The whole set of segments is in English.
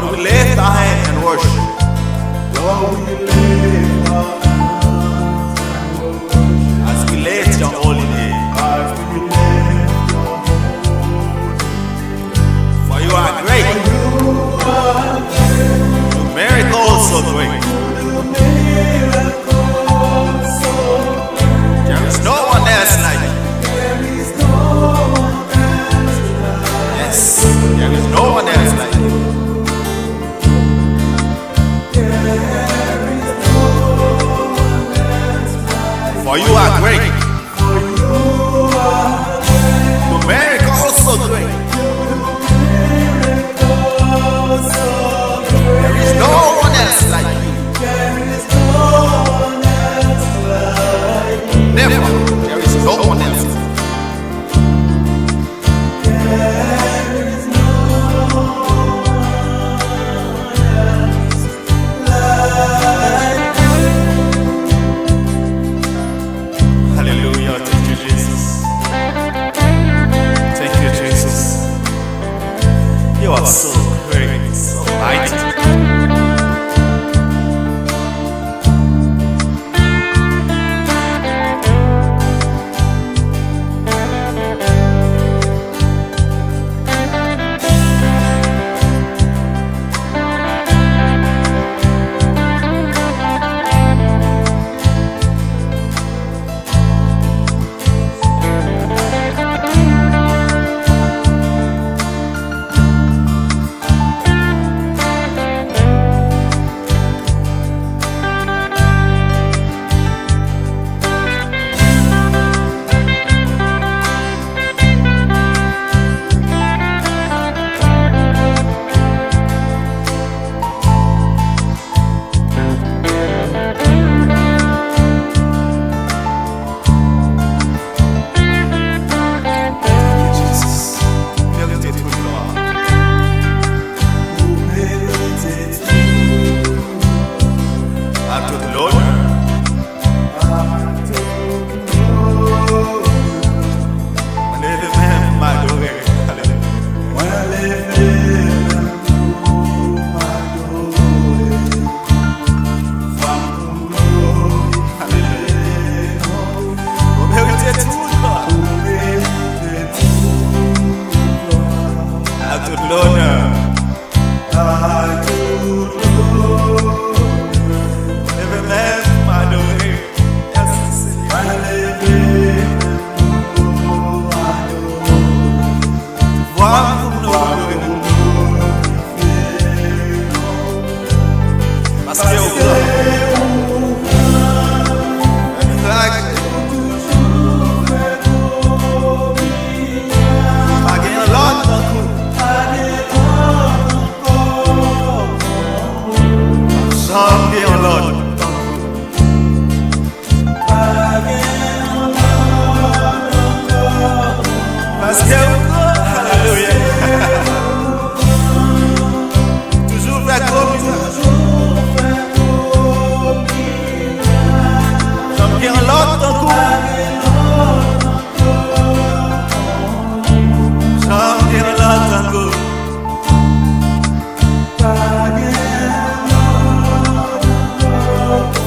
Lord, we lift our hands and worship. Lord, we lift our hands and worship. As we lift your holy name. As we lift your holy name. For you are great. For you are great. Your miracles so great. Your miracles so great. There is no one else like you. There is no one else like you. Yes, there is no one else like you. For you are great. For you are great. Your miracles so great. Miracles so great. There is no one else like you. There is no one else like you. Never. There is no one else. There is no Hallelujah. Thank you, Jesus. Thank you, Jesus. You are so great, so mighty.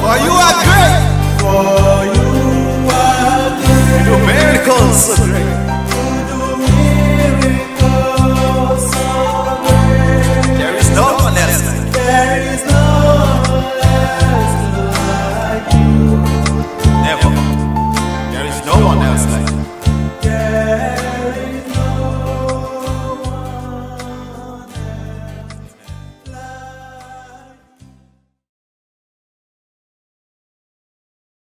For you are great. For you are great. Your miracles so great.